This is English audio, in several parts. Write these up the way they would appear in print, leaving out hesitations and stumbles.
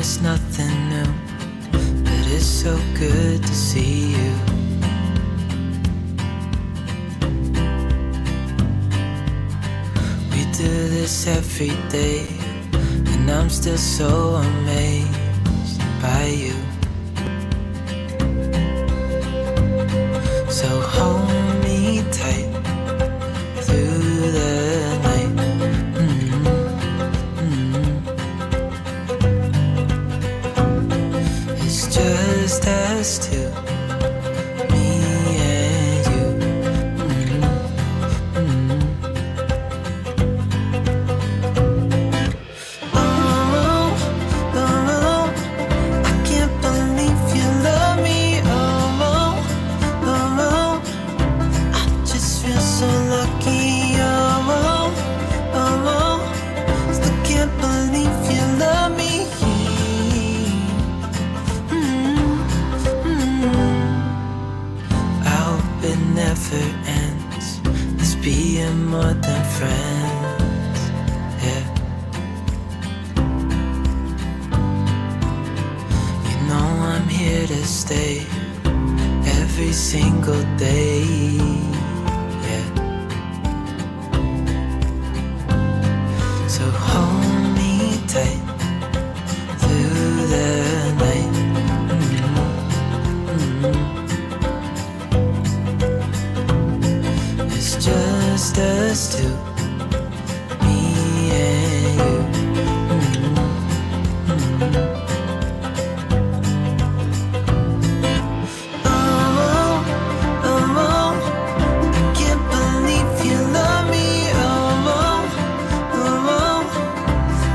it's nothing new, but it's so good to see you. We do this every day, and I'm still so amazed by you. So hold me tight through the night. It's just us two, me and you. Oh, oh, I can't believe you love me. Oh, oh, I just feel so lucky. Oh, oh, still can't believe you love me. I hope it never ends, this being more than friends, yeah. You know I'm here to stay every single day, yeah. So hold me tight through the night. It's just us two, me and you. Oh, oh, I can't believe you love me. Oh, oh,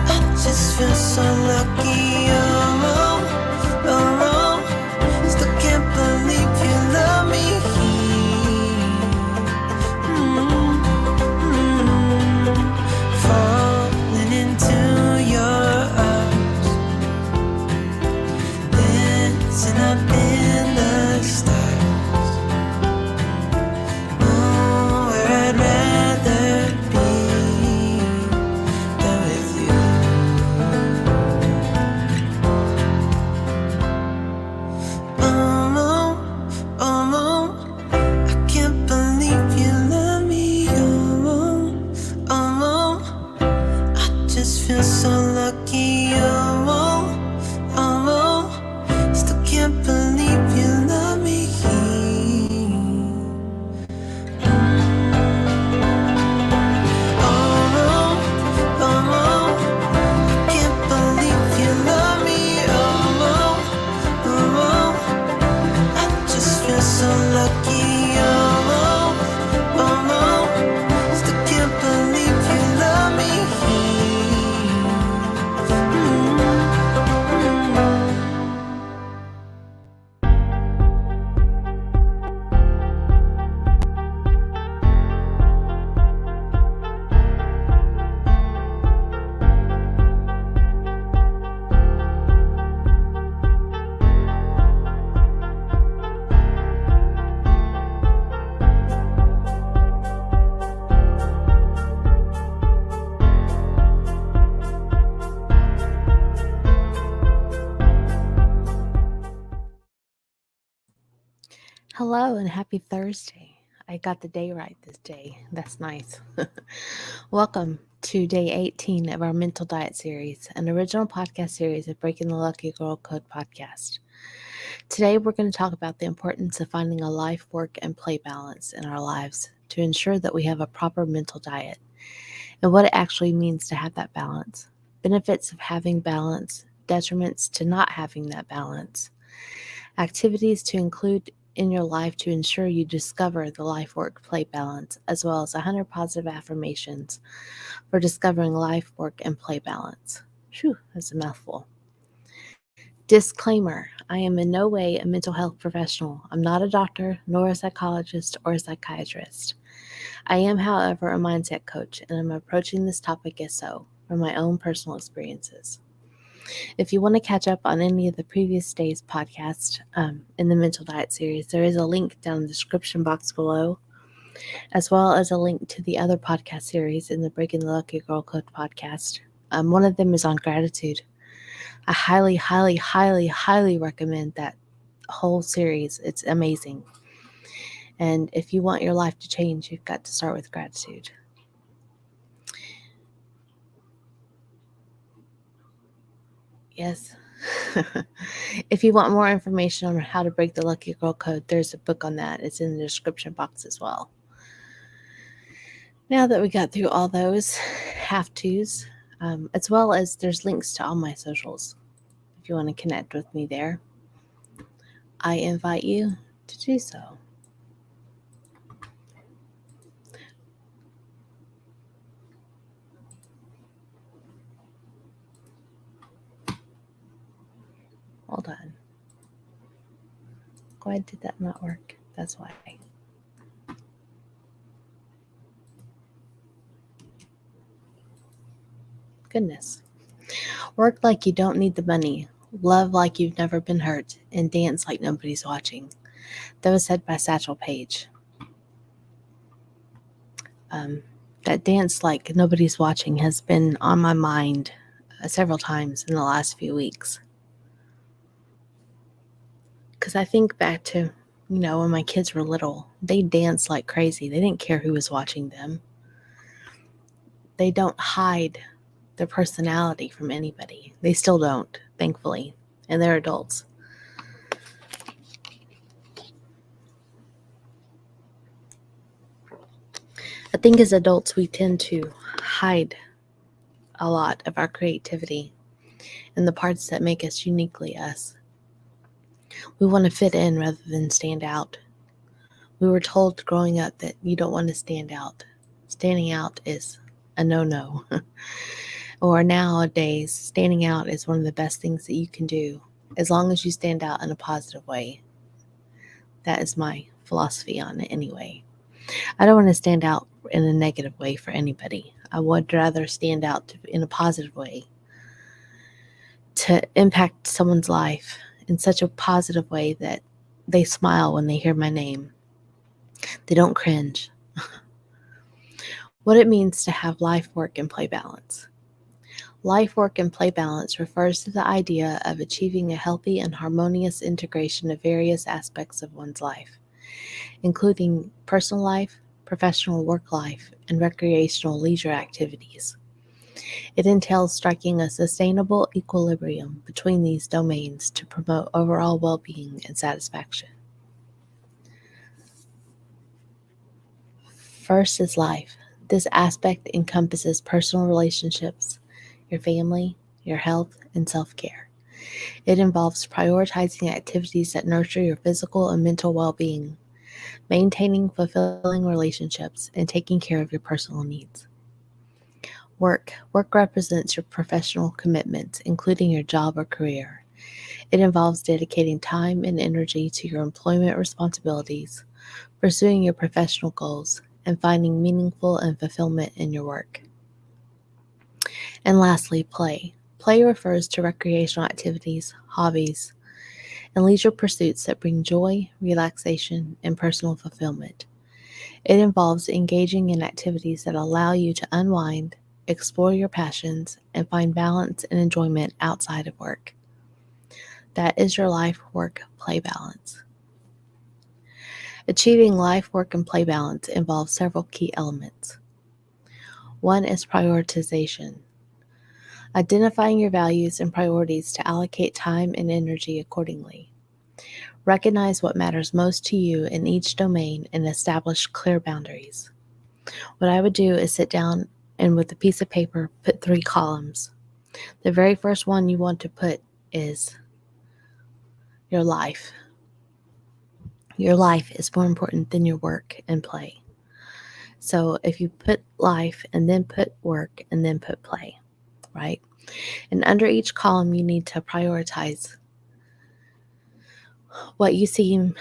I just feel so lucky. Oh, oh, still can't believe you love me. Falling into your arms, dancing up in the stars. Oh, where I'd rather be than with you. Oh, I can't believe you love me. Oh, I just feel so lucky. Oh, still can't believe you love me. Oh, I can't believe you love me. Oh, I just feel so lucky. Oh, still can't believe you love me. Hello and happy Thursday. I got the day right this day. That's nice. Welcome to day 18 of our Mental Diet series, an original podcast series of Breaking the Lucky Girl Code podcast. Today we're going to talk about the importance of finding a life, work, and play balance in our lives to ensure that we have a proper mental diet and what it actually means to have that balance, benefits of having balance, detriments to not having that balance, activities to include in your life to ensure you discover the life, work, play balance, as well as 100 positive affirmations for discovering life, work, and play balance. Phew, that's a mouthful. Disclaimer, I am in no way a mental health professional. I'm not a doctor, nor a psychologist or a psychiatrist. I am, however, a mindset coach, and I'm approaching this topic as so, from my own personal experiences. If you want to catch up on any of the previous days' podcasts in the Mental Diet series, there is a link down in the description box below, as well as a link to the other podcast series in the Breaking the Lucky Girl Code podcast. One of them is on gratitude. I highly, highly, highly, highly recommend that whole series. It's amazing. And if you want your life to change, you've got to start with gratitude. Yes. If you want more information on how to break the Lucky Girl Code, there's a book on that. It's in the description box as well. Now that we got through all those have tos, as well as there's links to all my socials. If you want to connect with me there, I invite you to do so. Hold on. Why did that not work? That's why. Goodness. Work like you don't need the money. Love like you've never been hurt. And dance like nobody's watching. That was said by Satchel Paige. That dance like nobody's watching has been on my mind several times in the last few weeks. Because I think back to, when my kids were little, they danced like crazy. They didn't care who was watching them. They don't hide their personality from anybody. They still don't, thankfully. And they're adults. I think as adults, we tend to hide a lot of our creativity and the parts that make us uniquely us. We want to fit in rather than stand out. We were told growing up that you don't want to stand out. Standing out is a no-no. Or nowadays, standing out is one of the best things that you can do, as long as you stand out in a positive way. That is my philosophy on it anyway. I don't want to stand out in a negative way for anybody. I would rather stand out in a positive way to impact someone's life in such a positive way that they smile when they hear my name. They don't cringe. What it means to have life, work, and play balance. Life, work, and play balance refers to the idea of achieving a healthy and harmonious integration of various aspects of one's life, including personal life, professional work life, and recreational leisure activities. It entails striking a sustainable equilibrium between these domains to promote overall well-being and satisfaction. First is life. This aspect encompasses personal relationships, your family, your health, and self-care. It involves prioritizing activities that nurture your physical and mental well-being, maintaining fulfilling relationships, and taking care of your personal needs. Work. Work represents your professional commitments, including your job or career. It involves dedicating time and energy to your employment responsibilities, pursuing your professional goals, and finding meaningful and fulfillment in your work. And lastly, play. Play refers to recreational activities, hobbies, and leisure pursuits that bring joy, relaxation, and personal fulfillment. It involves engaging in activities that allow you to unwind, explore your passions, and find balance and enjoyment outside of work. That is your life, work, play balance. Achieving life, work, and play balance involves several key elements. One is prioritization. Identifying your values and priorities to allocate time and energy accordingly. Recognize what matters most to you in each domain and establish clear boundaries. What I would do is sit down and with a piece of paper put 3 columns. The very first one you want to put is your life. Your life is more important than your work and play. So if you put life and then put work and then put play, right? And under each column, you need to prioritize what you seem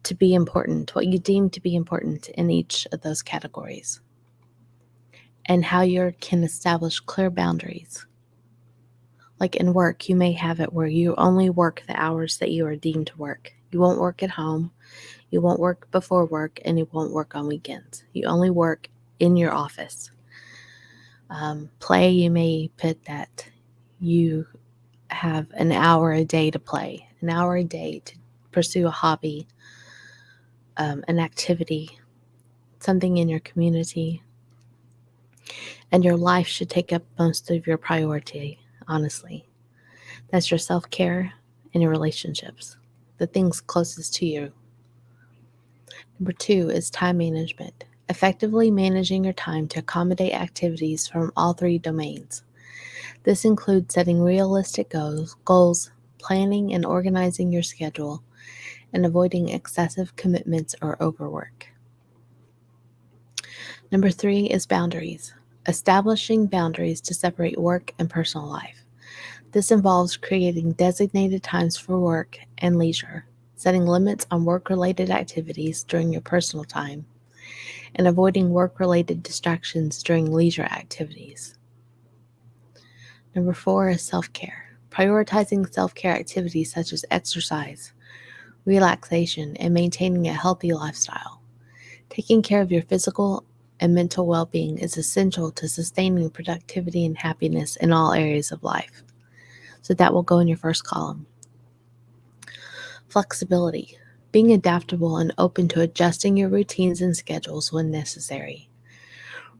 to be important, what you deem to be important in each of those categories, and how you can establish clear boundaries. Like in work, you may have it where you only work the hours that you are deemed to work. You won't work at home, you won't work before work, and you won't work on weekends. You only work in your office. Play, you may put that you have an hour a day to play, an hour a day to pursue a hobby, an activity, something in your community, and your life should take up most of your priority, honestly. That's your self care and your relationships, the things closest to you. Number two is time management. Effectively managing your time to accommodate activities from all three domains. This includes setting realistic goals, planning and organizing your schedule, and avoiding excessive commitments or overwork. Number three is boundaries. Establishing boundaries to separate work and personal life. This involves creating designated times for work and leisure, setting limits on work related activities during your personal time, and avoiding work related distractions during leisure activities. Number four is self care. Prioritizing self care activities such as exercise, relaxation, and maintaining a healthy lifestyle. Taking care of your physical and mental well being is essential to sustaining productivity and happiness in all areas of life. So that will go in your first column. Flexibility. Being adaptable and open to adjusting your routines and schedules when necessary.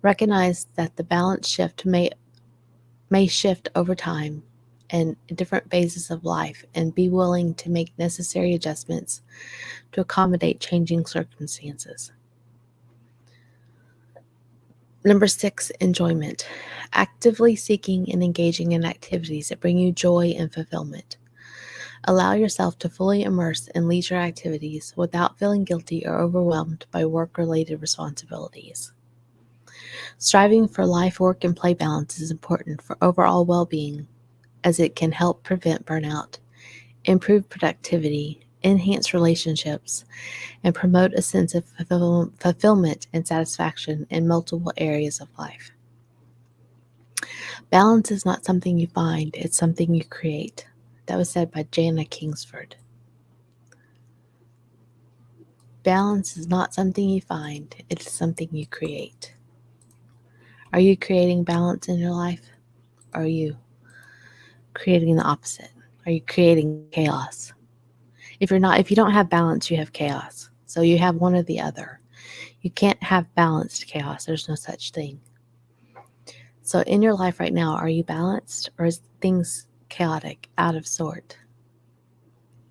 Recognize that the balance shift may shift over time and different phases of life, and be willing to make necessary adjustments to accommodate changing circumstances. Number six, enjoyment. Actively seeking and engaging in activities that bring you joy and fulfillment. Allow yourself to fully immerse in leisure activities without feeling guilty or overwhelmed by work related responsibilities. Striving for life, work, and play balance is important for overall well being, as it can help prevent burnout, improve productivity, enhance relationships, and promote a sense of fulfillment and satisfaction in multiple areas of life. Balance is not something you find, it's something you create. That was said by Jana Kingsford. Balance is not something you find, it's something you create. Are you creating balance in your life? Or are you creating the opposite? Are you creating chaos? If you don't have balance, you have chaos. So you have one or the other. You can't have balanced chaos. There's no such thing. So in your life right now, are you balanced, or is things chaotic, out of sort,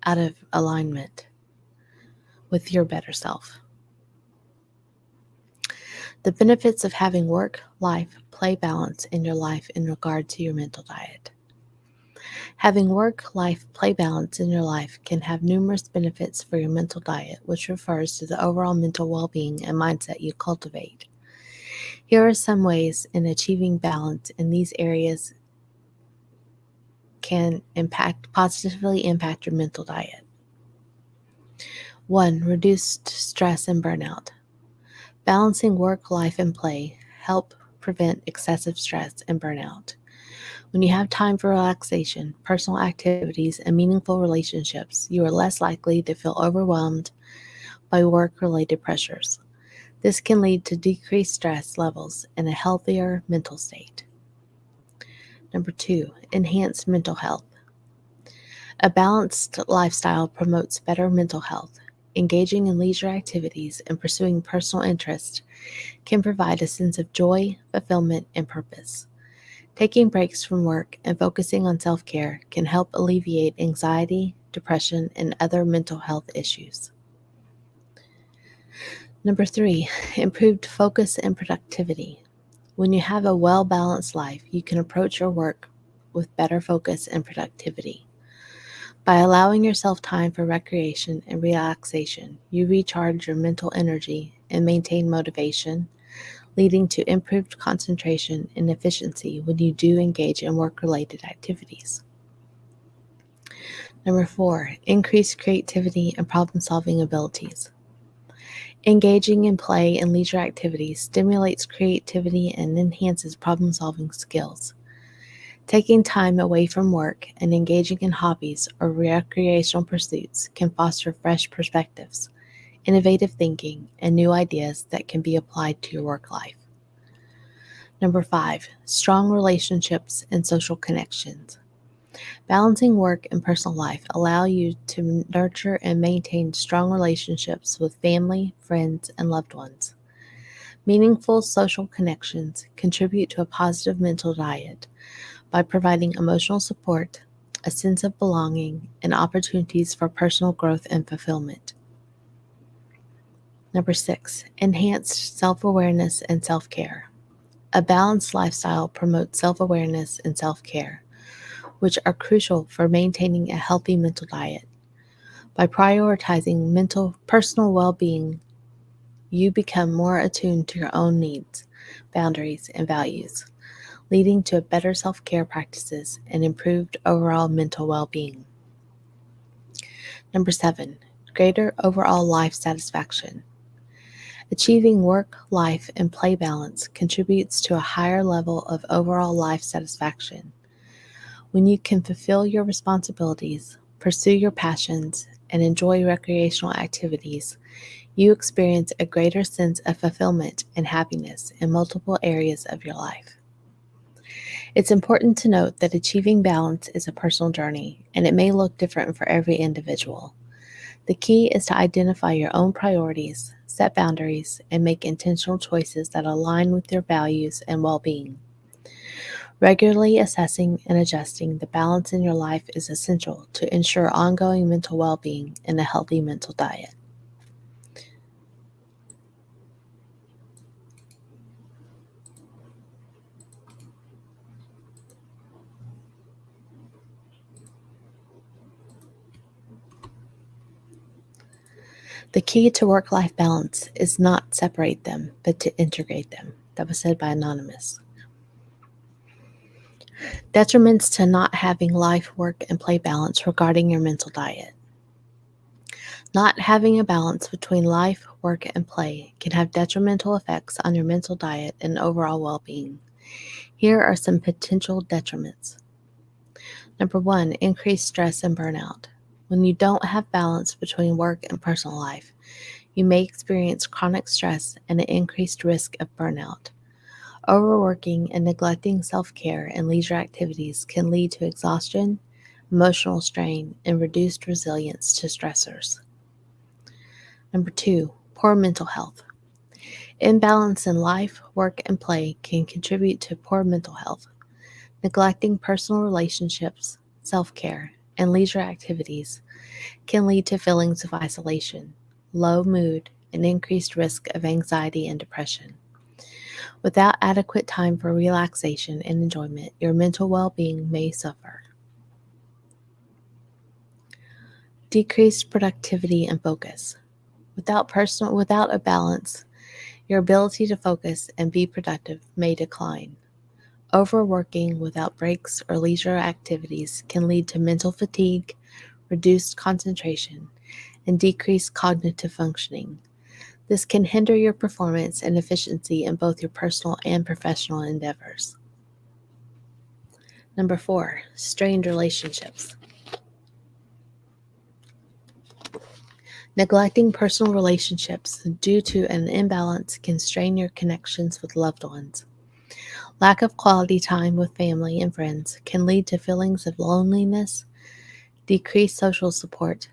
out of alignment with your better self? The benefits of having work, life, play balance in your life in regard to your mental diet. Having work, life, play balance in your life can have numerous benefits for your mental diet, which refers to the overall mental well being and mindset you cultivate. Here are some ways in achieving balance in these areas can positively impact your mental diet. 1. Reduced stress and burnout. Balancing work, life, and play help prevent excessive stress and burnout. When you have time for relaxation, personal activities, and meaningful relationships, you are less likely to feel overwhelmed by work-related pressures. This can lead to decreased stress levels and a healthier mental state. Number 2, enhanced mental health. A balanced lifestyle promotes better mental health. Engaging in leisure activities and pursuing personal interests can provide a sense of joy, fulfillment, and purpose. Taking breaks from work and focusing on self-care can help alleviate anxiety, depression, and other mental health issues. Number 3, improved focus and productivity. When you have a well-balanced life, you can approach your work with better focus and productivity. By allowing yourself time for recreation and relaxation, you recharge your mental energy and maintain motivation, leading to improved concentration and efficiency when you do engage in work-related activities. Number 4, increased creativity and problem-solving abilities. Engaging in play and leisure activities stimulates creativity and enhances problem-solving skills. Taking time away from work and engaging in hobbies or recreational pursuits can foster fresh perspectives, innovative thinking, and new ideas that can be applied to your work life. Number 5, strong relationships and social connections. Balancing work and personal life allow you to nurture and maintain strong relationships with family, friends, and loved ones. Meaningful social connections contribute to a positive mental diet by providing emotional support, a sense of belonging, and opportunities for personal growth and fulfillment. Number 6, enhanced self awareness and self care. A balanced lifestyle promotes self awareness and self care, which are crucial for maintaining a healthy mental diet. By prioritizing personal well being, you become more attuned to your own needs, boundaries, and values, leading to better self care practices and improved overall mental well being. Number 7, greater overall life satisfaction. Achieving work, life, and play balance contributes to a higher level of overall life satisfaction. When you can fulfill your responsibilities, pursue your passions, and enjoy recreational activities, you experience a greater sense of fulfillment and happiness in multiple areas of your life. It's important to note that achieving balance is a personal journey, and it may look different for every individual. The key is to identify your own priorities, set boundaries, and make intentional choices that align with your values and well being. Regularly assessing and adjusting the balance in your life is essential to ensure ongoing mental well being and a healthy mental diet. The key to work life balance is not separate them, but to integrate them. That was said by Anonymous. Detriments to not having life, work, and play balance regarding your mental diet. Not having a balance between life, work, and play can have detrimental effects on your mental diet and overall well being. Here are some potential detriments. Number 1, increased stress and burnout. When you don't have balance between work and personal life, you may experience chronic stress and an increased risk of burnout. Overworking and neglecting self care and leisure activities can lead to exhaustion, emotional strain, and reduced resilience to stressors. Number 2, poor mental health. Imbalance in life, work, and play can contribute to poor mental health. Neglecting personal relationships, self care, and leisure activities can lead to feelings of isolation, low mood, and increased risk of anxiety and depression. Without adequate time for relaxation and enjoyment, your mental well being may suffer. Decreased productivity and focus. Without a balance, your ability to focus and be productive may decline. Overworking without breaks or leisure activities can lead to mental fatigue, reduced concentration, and decreased cognitive functioning. This can hinder your performance and efficiency in both your personal and professional endeavors. Number 4, strained relationships. Neglecting personal relationships due to an imbalance can strain your connections with loved ones. Lack of quality time with family and friends can lead to feelings of loneliness, decreased social support,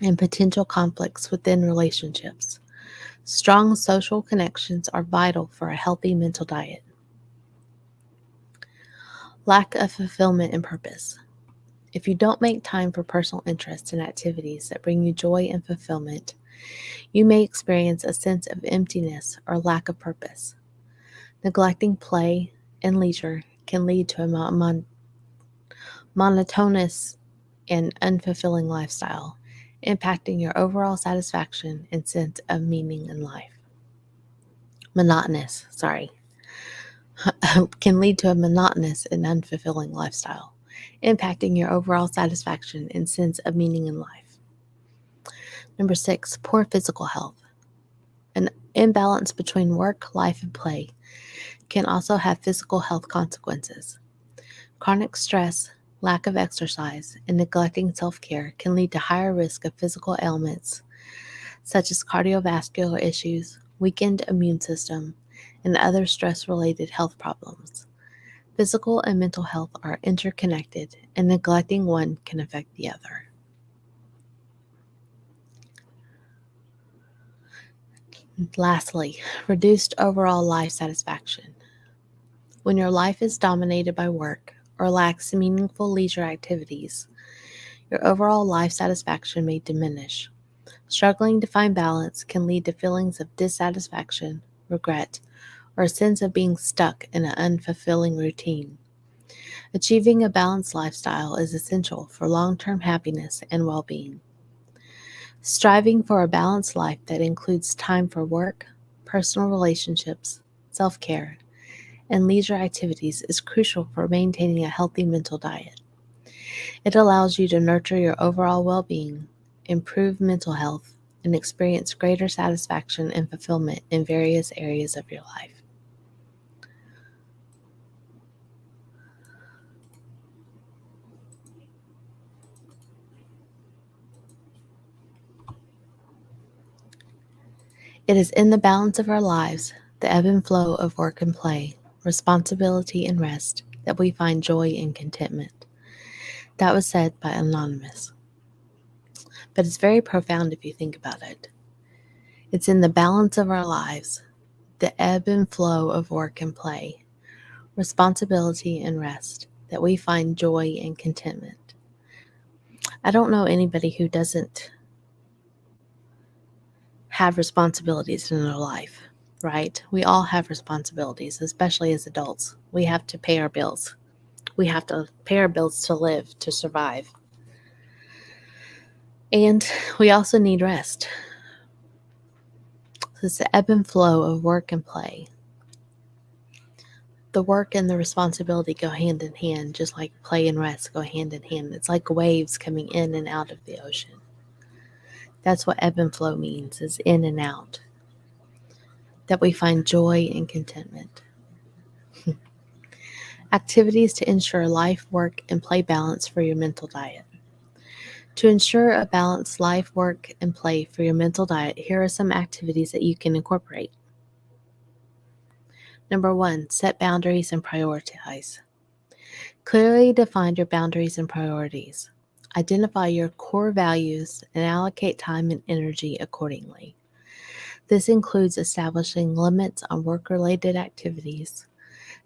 and potential conflicts within relationships. Strong social connections are vital for a healthy mental diet. Lack of fulfillment and purpose. If you don't make time for personal interests and activities that bring you joy and fulfillment, you may experience a sense of emptiness or lack of purpose. Neglecting play and leisure can lead to a monotonous and unfulfilling lifestyle, impacting your overall satisfaction and sense of meaning in life. Can lead to a monotonous and unfulfilling lifestyle, impacting your overall satisfaction and sense of meaning in life. Number 6, poor physical health. An imbalance between work, life, and play can also have physical health consequences. Chronic stress, lack of exercise, and neglecting self-care can lead to higher risk of physical ailments such as cardiovascular issues, weakened immune system, and other stress-related health problems. Physical and mental health are interconnected, and neglecting one can affect the other. Lastly, reduced overall life satisfaction. When your life is dominated by work or lacks meaningful leisure activities, your overall life satisfaction may diminish. Struggling to find balance can lead to feelings of dissatisfaction, regret, or a sense of being stuck in an unfulfilling routine. Achieving a balanced lifestyle is essential for long-term happiness and well-being. Striving for a balanced life that includes time for work, personal relationships, self-care, and leisure activities is crucial for maintaining a healthy mental diet. It allows you to nurture your overall well-being, improve mental health, and experience greater satisfaction and fulfillment in various areas of your life. It is in the balance of our lives, the ebb and flow of work and play, responsibility and rest, that we find joy and contentment. That was said by Anonymous. But it's very profound if you think about it. It's in the balance of our lives, the ebb and flow of work and play, responsibility and rest, that we find joy and contentment. I don't know anybody who doesn't have responsibilities in their life, right? We all have responsibilities, especially as adults. We have to pay our bills. We have to pay our bills to live, to survive. And we also need rest. So it's the ebb and flow of work and play. The work and the responsibility go hand in hand, just like play and rest go hand in hand. It's like waves coming in and out of the ocean. That's what ebb and flow means, is in and out. That we find joy and contentment. Activities to ensure life, work, and play balance for your mental diet. To ensure a balanced life, work, and play for your mental diet, here are some activities that you can incorporate. Number 1, set boundaries and prioritize. Clearly define your boundaries and priorities. Identify your core values and allocate time and energy accordingly. This includes establishing limits on work-related activities,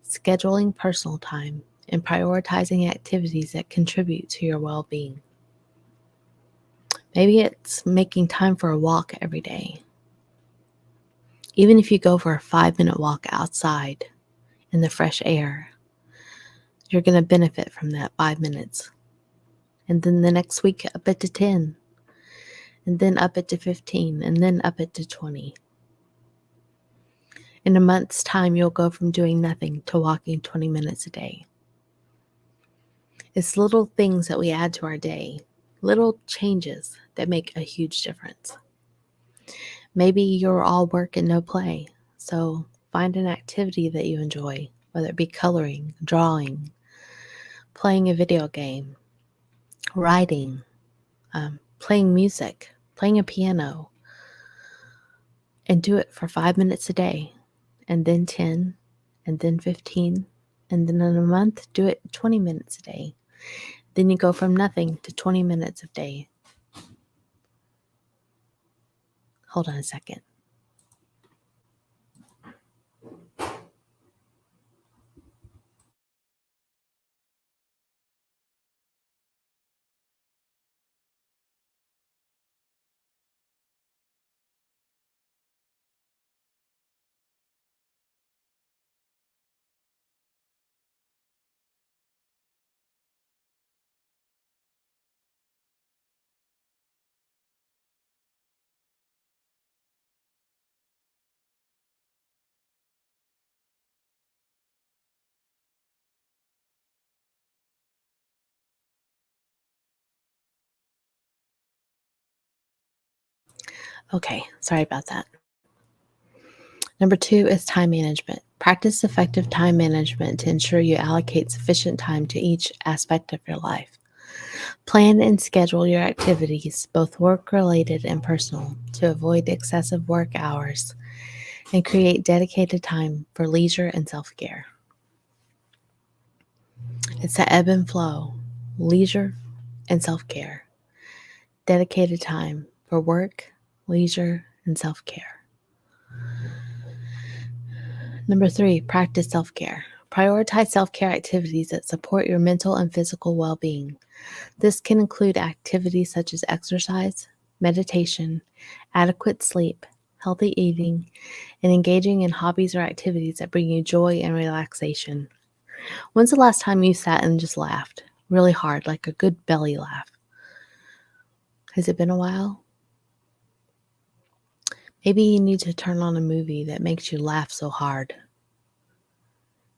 scheduling personal time, and prioritizing activities that contribute to your well-being. Maybe it's making time for a walk every day. Even if you go for a 5-minute walk outside in the fresh air, you're going to benefit from that 5 minutes. And then the next week, up it to 10, and then up it to 15, and then up it to 20. In a month's time, you'll go from doing nothing to walking 20 minutes a day. It's little things that we add to our day, little changes that make a huge difference. Maybe you're all work and no play, so find an activity that you enjoy, whether it be coloring, drawing, playing a video game, writing, playing music, playing a piano, and do it for 5 minutes a day, and then 10, and then 15, and then in a month, do it 20 minutes a day. Then you go from nothing to 20 minutes a day. Hold on a second. Okay, sorry about that. Number 2 is time management. Practice effective time management to ensure you allocate sufficient time to each aspect of your life. Plan and schedule your activities, both work-related and personal, to avoid excessive work hours and create dedicated time for leisure and self-care. It's the ebb and flow, leisure, and self care. Dedicated time for work, leisure, and self care. Number 3, practice self care. Prioritize self care activities that support your mental and physical well being. This can include activities such as exercise, meditation, adequate sleep, healthy eating, and engaging in hobbies or activities that bring you joy and relaxation. When's the last time you sat and just laughed really hard, like a good belly laugh? Has it been a while? Maybe you need to turn on a movie that makes you laugh so hard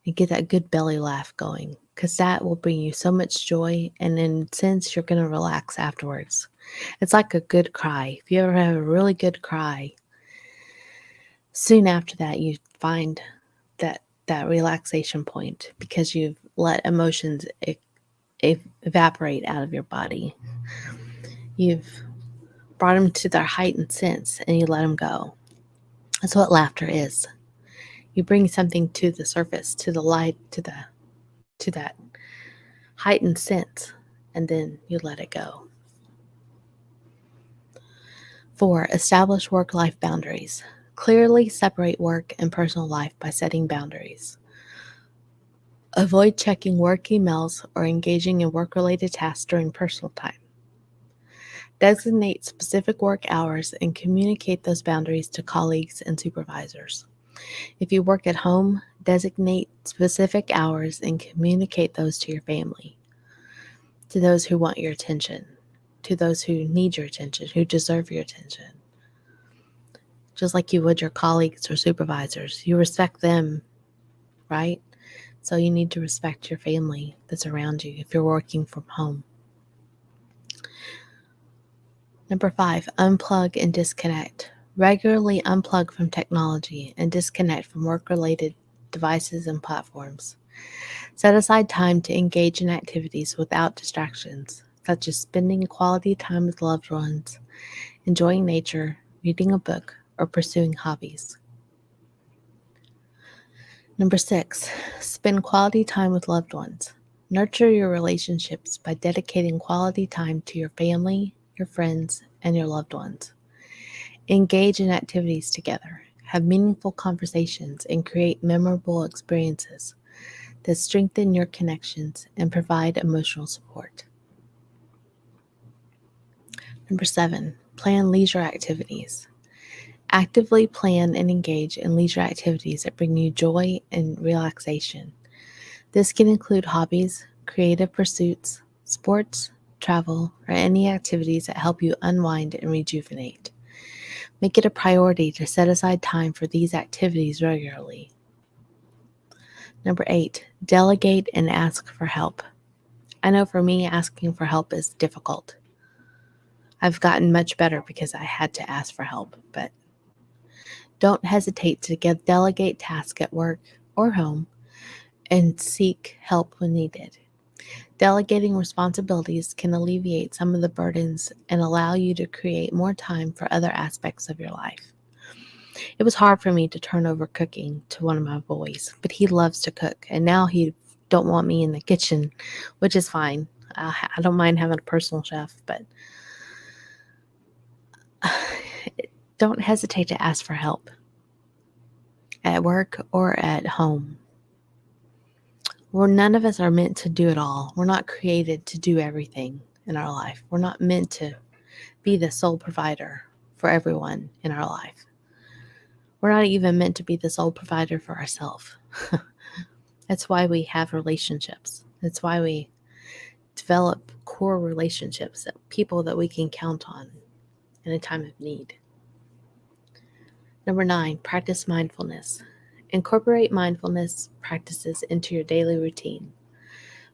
and get that good belly laugh going, because that will bring you so much joy, and in a sense, you're going to relax afterwards. It's like a good cry. If you ever have a really good cry, soon after that, you find that relaxation point because you've let emotions evaporate out of your body. You've brought them to their heightened sense and you let them go. That's what laughter is. You bring something to the surface, to the light, to that heightened sense, and then you let it go. 4, establish work-life boundaries. Clearly separate work and personal life by setting boundaries. Avoid checking work emails or engaging in work-related tasks during personal time. Designate specific work hours and communicate those boundaries to colleagues and supervisors. If you work at home, designate specific hours and communicate those to your family, to those who want your attention, to those who need your attention, who deserve your attention. Just like you would your colleagues or supervisors, you respect them, right? So you need to respect your family that's around you if you're working from home. Number 5, unplug and disconnect. Regularly unplug from technology and disconnect from work-related devices and platforms. Set aside time to engage in activities without distractions, such as spending quality time with loved ones, enjoying nature, reading a book, or pursuing hobbies. Number 6, spend quality time with loved ones. Nurture your relationships by dedicating quality time to your family, your friends, and your loved ones. Engage in activities together, have meaningful conversations, and create memorable experiences that strengthen your connections and provide emotional support. Number 7, plan leisure activities. Actively plan and engage in leisure activities that bring you joy and relaxation. This can include hobbies, creative pursuits, sports, travel, or any activities that help you unwind and rejuvenate. Make it a priority to set aside time for these activities regularly. Number 8, delegate and ask for help. I know for me, asking for help is difficult. I've gotten much better because I had to ask for help, but don't hesitate to delegate tasks at work or home and seek help when needed. Delegating responsibilities can alleviate some of the burdens and allow you to create more time for other aspects of your life. It was hard for me to turn over cooking to one of my boys, but he loves to cook, and now he don't want me in the kitchen, which is fine. I don't mind having a personal chef, but don't hesitate to ask for help at work or at home. None of us are meant to do it all. We're not created to do everything in our life. We're not meant to be the sole provider for everyone in our life. We're not even meant to be the sole provider for ourselves. That's why we have relationships. That's why we develop core relationships, people that we can count on in a time of need. Number 9, practice mindfulness. Incorporate mindfulness practices into your daily routine.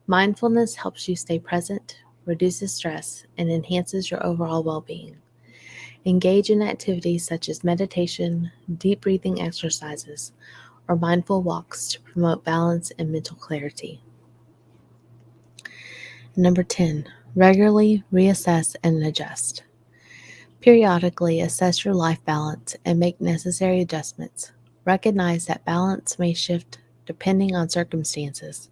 Mindfulness helps you stay present, reduces stress, and enhances your overall well-being. Engage in activities such as meditation, deep breathing exercises, or mindful walks to promote balance and mental clarity. Number 10, regularly reassess and adjust. Periodically assess your life balance and make necessary adjustments. Recognize that balance may shift depending on circumstances,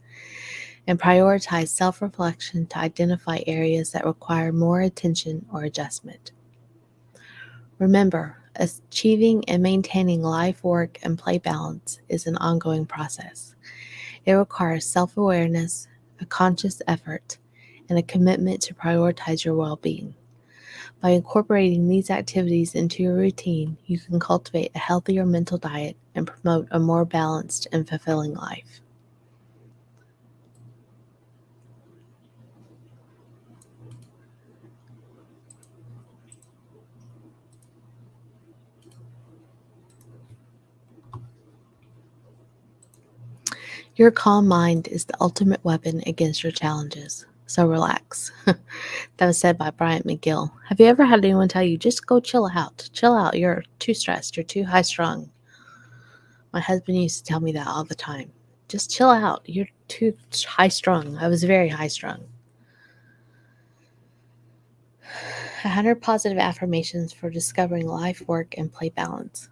and prioritize self reflection to identify areas that require more attention or adjustment. Remember, achieving and maintaining life, work, and play balance is an ongoing process. It requires self awareness, a conscious effort, and a commitment to prioritize your well being. By incorporating these activities into your routine, you can cultivate a healthier mental diet and promote a more balanced and fulfilling life. Your calm mind is the ultimate weapon against your challenges, so relax. That was said by Bryant McGill. Have you ever had anyone tell you, just go chill out? Chill out, you're too stressed, you're too high strung. My husband used to tell me that all the time. Just chill out, you're too high strung. I was very high strung. 100 positive affirmations for discovering life, work, and play balance.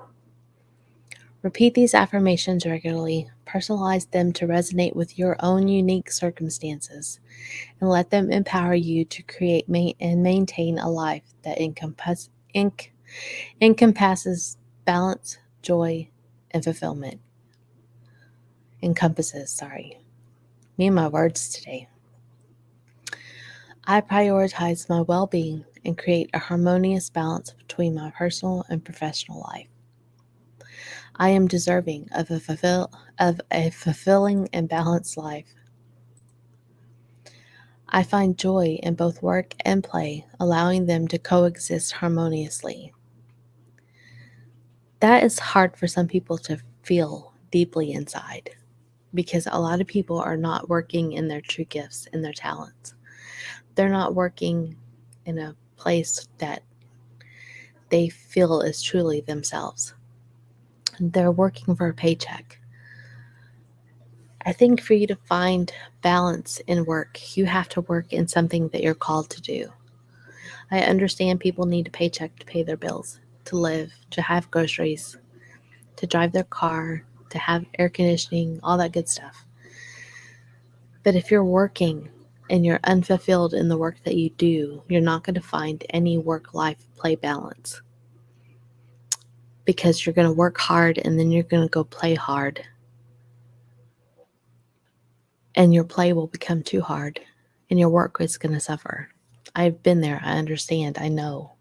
Repeat these affirmations regularly, personalize them to resonate with your own unique circumstances, and let them empower you to create and maintain a life that encompasses balance, joy, and fulfillment. Me and my words today. I prioritize my well being and create a harmonious balance between my personal and professional life. I am deserving of a fulfilling and balanced life. I find joy in both work and play, allowing them to coexist harmoniously. That is hard for some people to feel deeply inside because a lot of people are not working in their true gifts and their talents. They're not working in a place that they feel is truly themselves. They're working for a paycheck. I think for you to find balance in work, you have to work in something that you're called to do. I understand people need a paycheck to pay their bills, to live, to have groceries, to drive their car, to have air conditioning, all that good stuff. But if you're working and you're unfulfilled in the work that you do, you're not going to find any work life play balance because you're going to work hard and then you're going to go play hard. And your play will become too hard and your work is going to suffer. I've been there. I understand. I know.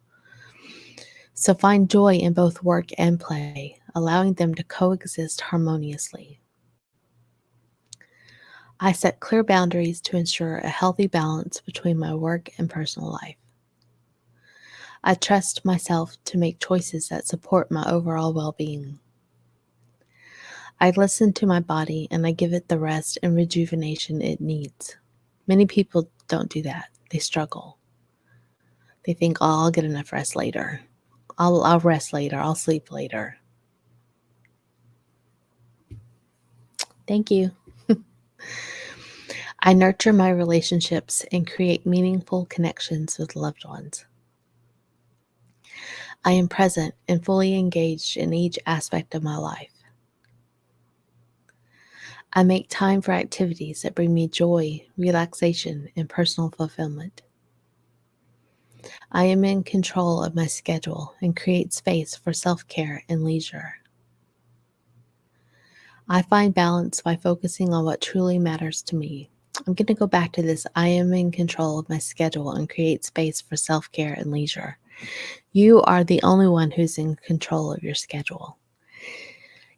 So find joy in both work and play, allowing them to coexist harmoniously. I set clear boundaries to ensure a healthy balance between my work and personal life. I trust myself to make choices that support my overall well being. I listen to my body and I give it the rest and rejuvenation it needs. Many people don't do that. They struggle. They think, oh, I'll get enough rest later. I'll rest later. I'll sleep later. Thank you. I nurture my relationships and create meaningful connections with loved ones. I am present and fully engaged in each aspect of my life. I make time for activities that bring me joy, relaxation, and personal fulfillment. I am in control of my schedule and create space for self-care and leisure. I find balance by focusing on what truly matters to me. I'm going to go back to this. I am in control of my schedule and create space for self-care and leisure. You are the only one who's in control of your schedule.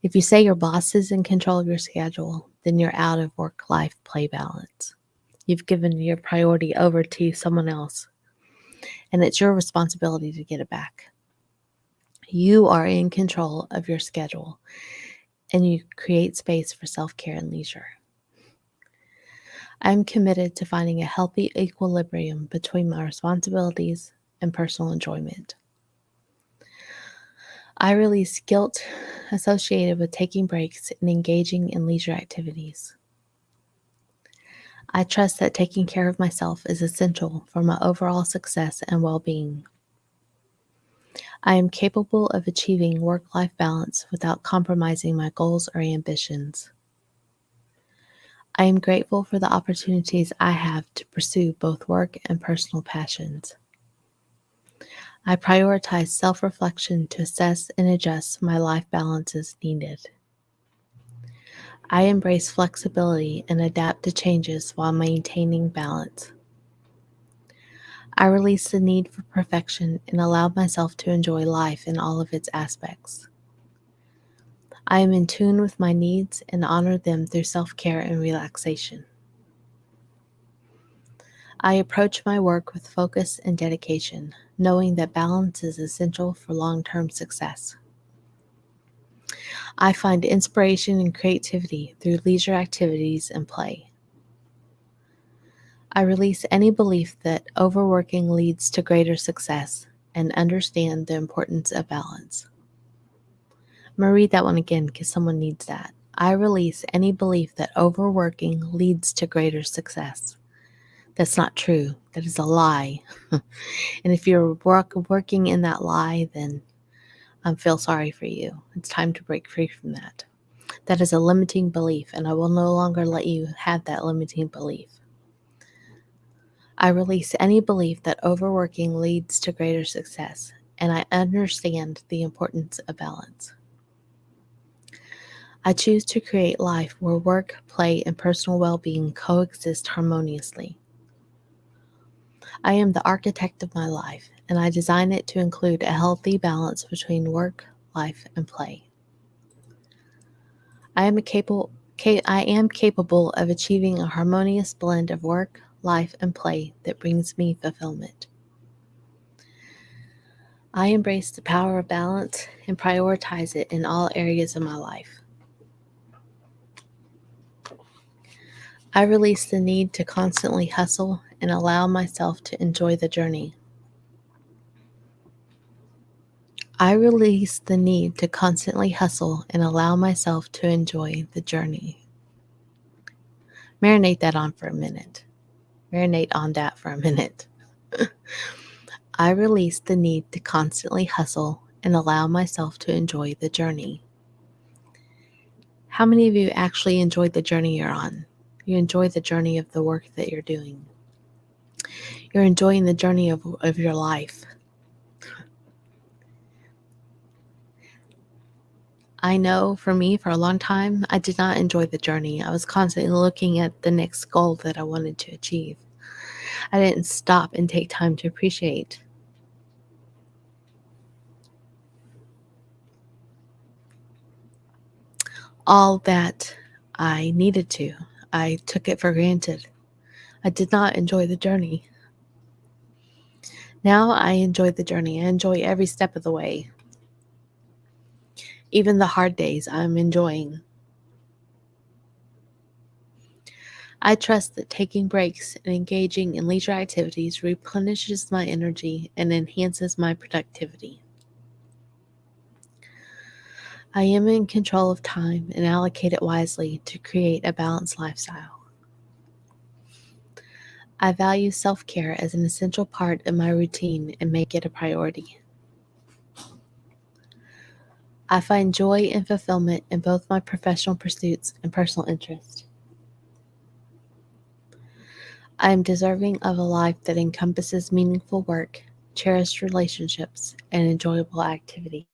If you say your boss is in control of your schedule, then you're out of work-life play balance. You've given your priority over to someone else, and it's your responsibility to get it back. You are in control of your schedule, and you create space for self-care and leisure. I'm committed to finding a healthy equilibrium between my responsibilities and personal enjoyment. I release guilt associated with taking breaks and engaging in leisure activities. I trust that taking care of myself is essential for my overall success and well-being. I am capable of achieving work-life balance without compromising my goals or ambitions. I am grateful for the opportunities I have to pursue both work and personal passions. I prioritize self reflection to assess and adjust my life balance as needed. I embrace flexibility and adapt to changes while maintaining balance. I release the need for perfection and allow myself to enjoy life in all of its aspects. I am in tune with my needs and honor them through self care and relaxation. I approach my work with focus and dedication, knowing that balance is essential for long term success. I find inspiration and creativity through leisure activities and play. I release any belief that overworking leads to greater success and understand the importance of balance. I'm going to read that one again because someone needs that. I release any belief that overworking leads to greater success. That's not true. That is a lie. And if you're working in that lie, then I feel sorry for you. It's time to break free from that. That is a limiting belief, and I will no longer let you have that limiting belief. I release any belief that overworking leads to greater success, and I understand the importance of balance. I choose to create life where work, play, and personal well-being coexist harmoniously. I am the architect of my life, and I design it to include a healthy balance between work, life, and play. I am capable of achieving a harmonious blend of work, life, and play that brings me fulfillment. I embrace the power of balance and prioritize it in all areas of my life. I release the need to constantly hustle and allow myself to enjoy the journey. I release the need to constantly hustle and allow myself to enjoy the journey. Marinate that on for a minute. Marinate on that for a minute. I release the need to constantly hustle and allow myself to enjoy the journey. How many of you actually enjoy the journey you're on? You enjoy the journey of the work that you're doing. You're enjoying the journey of your life. I know for me, for a long time, I did not enjoy the journey. I was constantly looking at the next goal that I wanted to achieve. I didn't stop and take time to appreciate all that I needed to. I took it for granted. I did not enjoy the journey. Now I enjoy the journey. I enjoy every step of the way. Even the hard days I'm enjoying. I trust that taking breaks and engaging in leisure activities replenishes my energy and enhances my productivity. I am in control of time and allocate it wisely to create a balanced lifestyle. I value self-care as an essential part of my routine and make it a priority. I find joy and fulfillment in both my professional pursuits and personal interests. I am deserving of a life that encompasses meaningful work, cherished relationships, and enjoyable activities.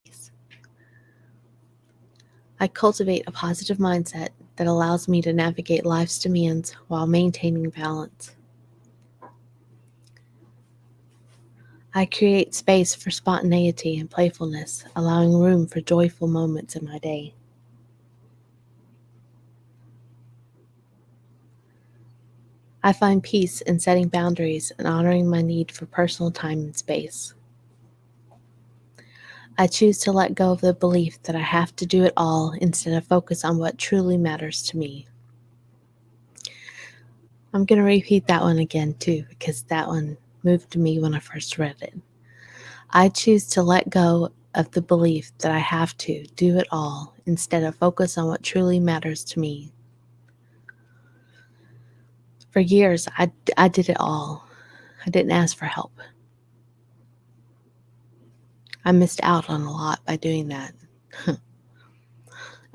I cultivate a positive mindset that allows me to navigate life's demands while maintaining balance. I create space for spontaneity and playfulness, allowing room for joyful moments in my day. I find peace in setting boundaries and honoring my need for personal time and space. I choose to let go of the belief that I have to do it all instead of focus on what truly matters to me. I'm going to repeat that one again too, because that one moved me when I first read it. I choose to let go of the belief that I have to do it all instead of focus on what truly matters to me. For years, I did it all. I didn't ask for help. I missed out on a lot by doing that.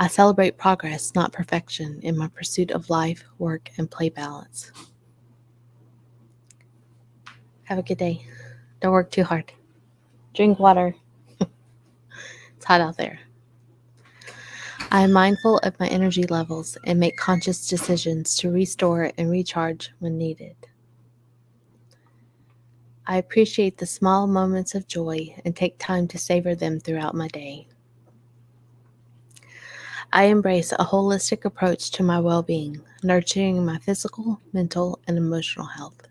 I celebrate progress, not perfection, in my pursuit of life, work, and play balance. Have a good day. Don't work too hard. Drink water. It's hot out there. I am mindful of my energy levels and make conscious decisions to restore and recharge when needed. I appreciate the small moments of joy and take time to savor them throughout my day. I embrace a holistic approach to my well being, nurturing my physical, mental, and emotional health.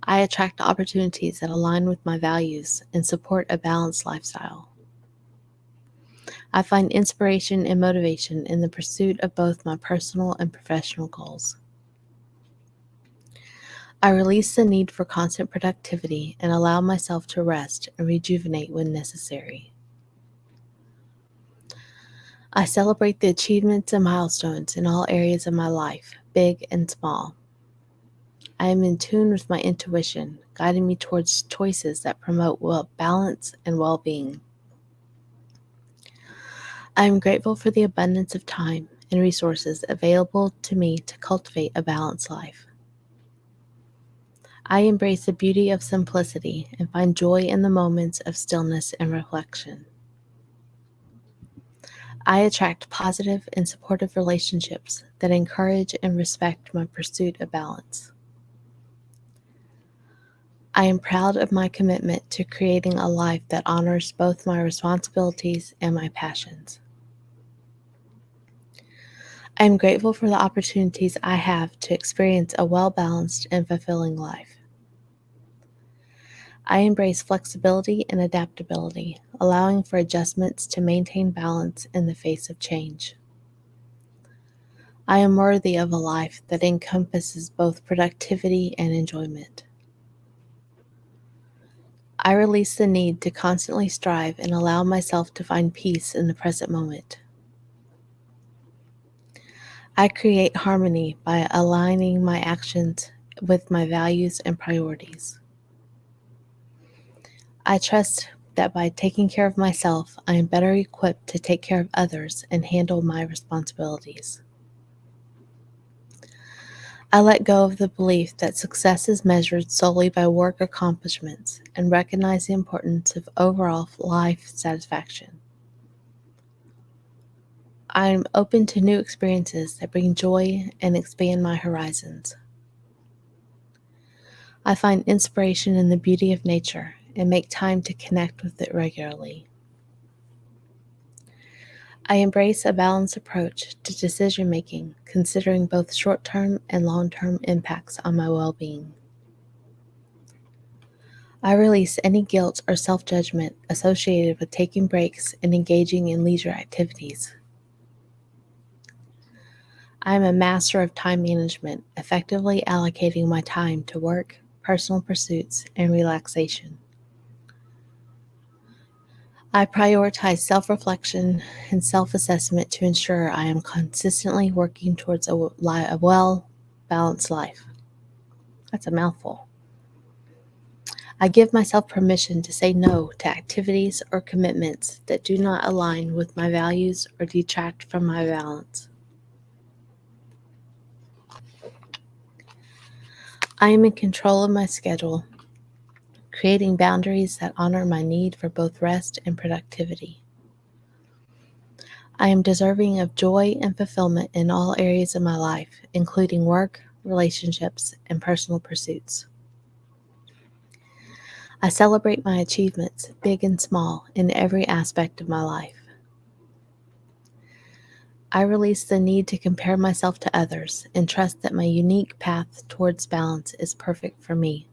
I attract opportunities that align with my values and support a balanced lifestyle. I find inspiration and motivation in the pursuit of both my personal and professional goals. I release the need for constant productivity and allow myself to rest and rejuvenate when necessary. I celebrate the achievements and milestones in all areas of my life, big and small. I am in tune with my intuition, guiding me towards choices that promote balance and well being. I am grateful for the abundance of time and resources available to me to cultivate a balanced life. I embrace the beauty of simplicity and find joy in the moments of stillness and reflection. I attract positive and supportive relationships that encourage and respect my pursuit of balance. I am proud of my commitment to creating a life that honors both my responsibilities and my passions. I am grateful for the opportunities I have to experience a well balanced and fulfilling life. I embrace flexibility and adaptability, allowing for adjustments to maintain balance in the face of change. I am worthy of a life that encompasses both productivity and enjoyment. I release the need to constantly strive and allow myself to find peace in the present moment. I create harmony by aligning my actions with my values and priorities. I trust that by taking care of myself, I am better equipped to take care of others and handle my responsibilities. I let go of the belief that success is measured solely by work accomplishments and recognize the importance of overall life satisfaction. I am open to new experiences that bring joy and expand my horizons. I find inspiration in the beauty of nature and make time to connect with it regularly. I embrace a balanced approach to decision making, considering both short term and long term impacts on my well being. I release any guilt or self judgment associated with taking breaks and engaging in leisure activities. I am a master of time management, effectively allocating my time to work, personal pursuits, and relaxation. I prioritize self reflection and self assessment to ensure I am consistently working towards a well balanced life. That's a mouthful. I give myself permission to say no to activities or commitments that do not align with my values or detract from my balance. I am in control of my schedule, creating boundaries that honor my need for both rest and productivity. I am deserving of joy and fulfillment in all areas of my life, including work, relationships, and personal pursuits. I celebrate my achievements, big and small, in every aspect of my life. I release the need to compare myself to others and trust that my unique path towards balance is perfect for me.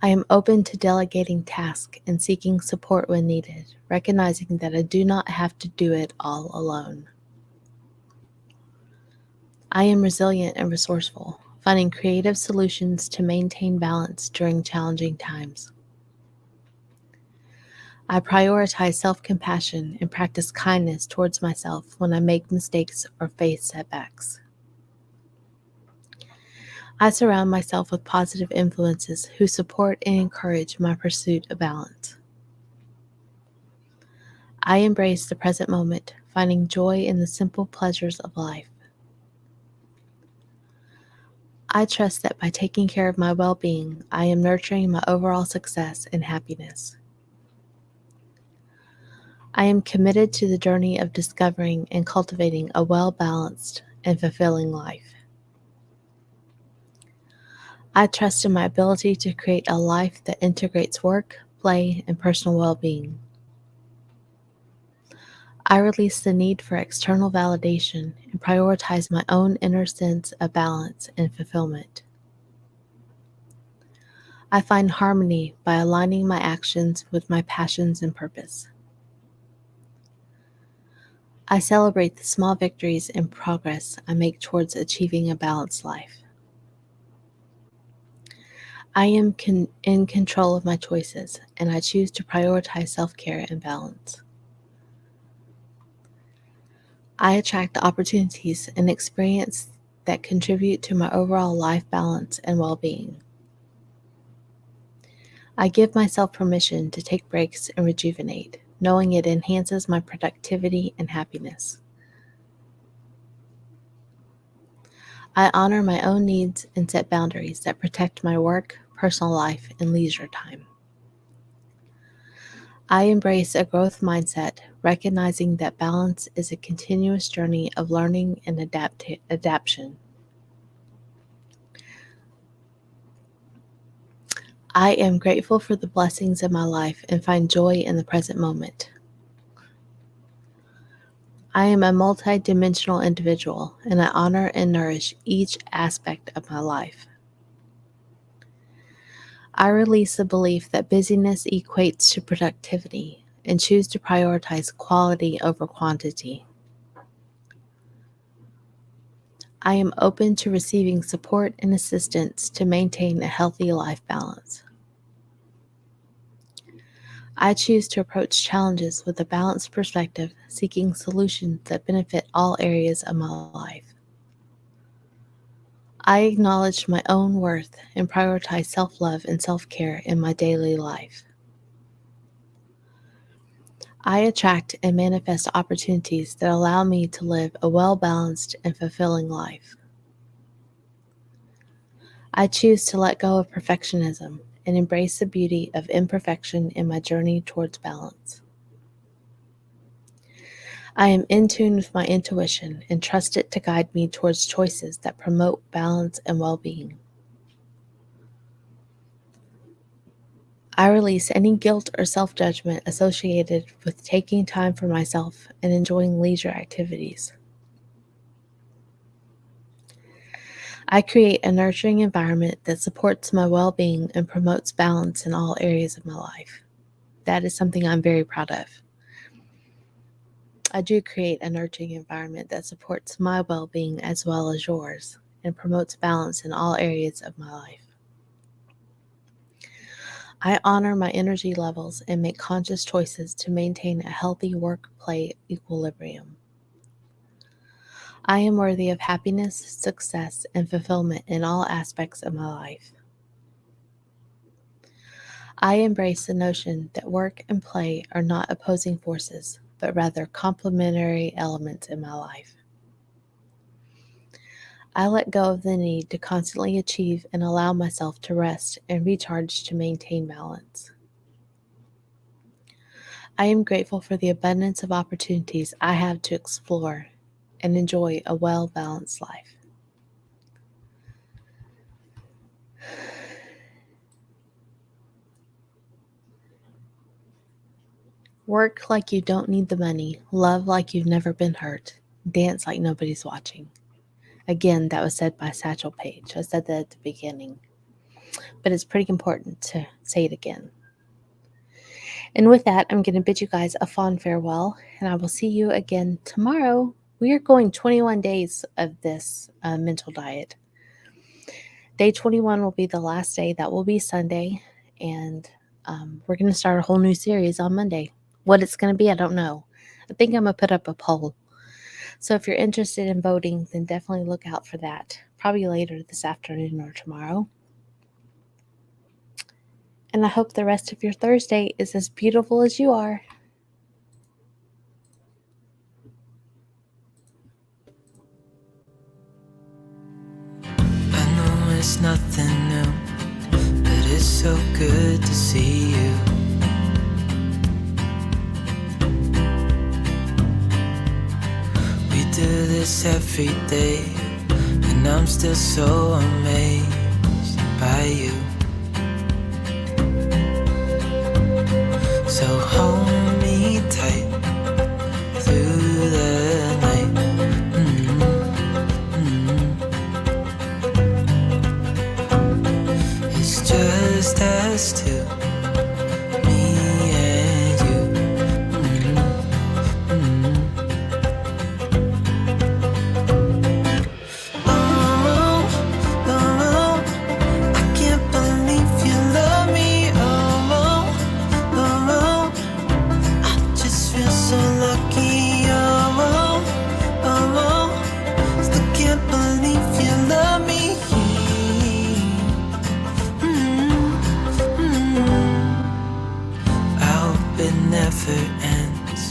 I am open to delegating tasks and seeking support when needed, recognizing that I do not have to do it all alone. I am resilient and resourceful, finding creative solutions to maintain balance during challenging times. I prioritize self compassion and practice kindness towards myself when I make mistakes or face setbacks. I surround myself with positive influences who support and encourage my pursuit of balance. I embrace the present moment, finding joy in the simple pleasures of life. I trust that by taking care of my well being, I am nurturing my overall success and happiness. I am committed to the journey of discovering and cultivating a well balanced and fulfilling life. I trust in my ability to create a life that integrates work, play, and personal well being. I release the need for external validation and prioritize my own inner sense of balance and fulfillment. I find harmony by aligning my actions with my passions and purpose. I celebrate the small victories and progress I make towards achieving a balanced life. I am in control of my choices, and I choose to prioritize self care and balance. I attract the opportunities and experience that contribute to my overall life balance and well being. I give myself permission to take breaks and rejuvenate, knowing it enhances my productivity and happiness. I honor my own needs and set boundaries that protect my work, personal life, and leisure time. I embrace a growth mindset, recognizing that balance is a continuous journey of learning and adaptation. I am grateful for the blessings in my life and find joy in the present moment. I am a multidimensional individual, and I honor and nourish each aspect of my life. I release the belief that busyness equates to productivity and choose to prioritize quality over quantity. I am open to receiving support and assistance to maintain a healthy life balance. I choose to approach challenges with a balanced perspective, seeking solutions that benefit all areas of my life. I acknowledge my own worth and prioritize self love and self care in my daily life. I attract and manifest opportunities that allow me to live a well balanced and fulfilling life. I choose to let go of perfectionism and embrace the beauty of imperfection in my journey towards balance. I am in tune with my intuition and trust it to guide me towards choices that promote balance and well being. I release any guilt or self judgment associated with taking time for myself and enjoying leisure activities. I create a nurturing environment that supports my well being and promotes balance in all areas of my life. That is something I'm very proud of. I do create a nurturing environment that supports my well being as well as yours and promotes balance in all areas of my life. I honor my energy levels and make conscious choices to maintain a healthy work play equilibrium. I am worthy of happiness, success, and fulfillment in all aspects of my life. I embrace the notion that work and play are not opposing forces, but rather complementary elements in my life. I let go of the need to constantly achieve and allow myself to rest and recharge to maintain balance. I am grateful for the abundance of opportunities I have to explore and enjoy a well balanced life. Work like you don't need the money, love like you've never been hurt, dance like nobody's watching. Again, that was said by Satchel Paige. I said that at the beginning, but it's pretty important to say it again. And with that, I'm going to bid you guys a fond farewell, and I will see you again tomorrow. We are going 21 days of this mental diet. Day 21 will be the last day. That will be Sunday, and we're going to start a whole new series on Monday. What it's going to be, I don't know. I think I'm going to put up a poll. So if you're interested in voting, then definitely look out for that. Probably later this afternoon or tomorrow. And I hope the rest of your Thursday is as beautiful as you are. it's nothing new, but it's so good to see you. We do this every day, and I'm still so amazed by you. So hold me tight through the night. It's just us two, me and you. Oh, oh, I can't believe you love me. Oh, oh, I just feel so lucky. Oh, oh, still can't believe you love me. I hope it never ends,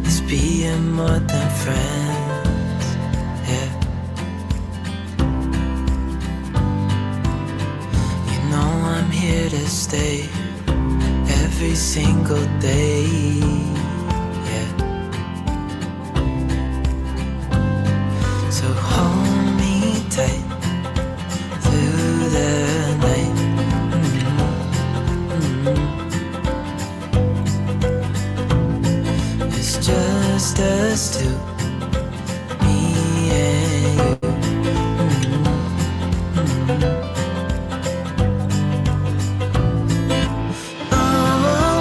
this being more than friends, yeah. You know I'm here to stay every single day, yeah. So hold me tight through the night. It's just us two, me and you. Oh,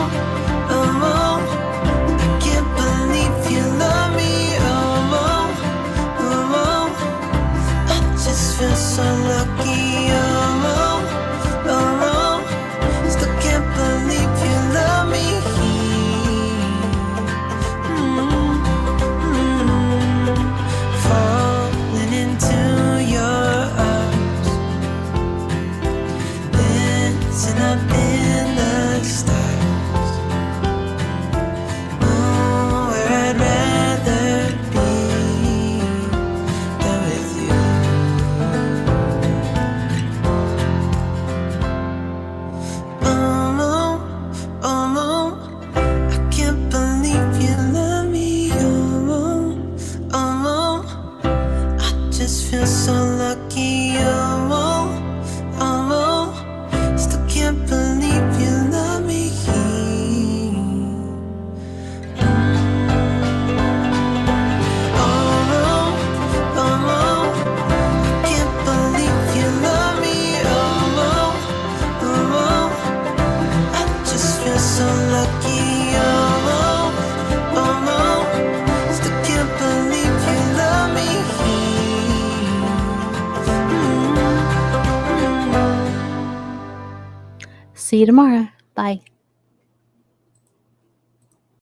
I can't believe you love me. Oh, I just feel so lucky. Oh, still can't believe you love me. Falling into your arms, dancing up in the stars. Oh, where I'd rather be than with you. Oh, I can't believe you love me. Oh, I just feel so lucky. Oh, still can't believe you love me. Oh, can't believe you love me. Oh, I just feel so lucky. Oh, still can't believe you love me. See you tomorrow. Bye.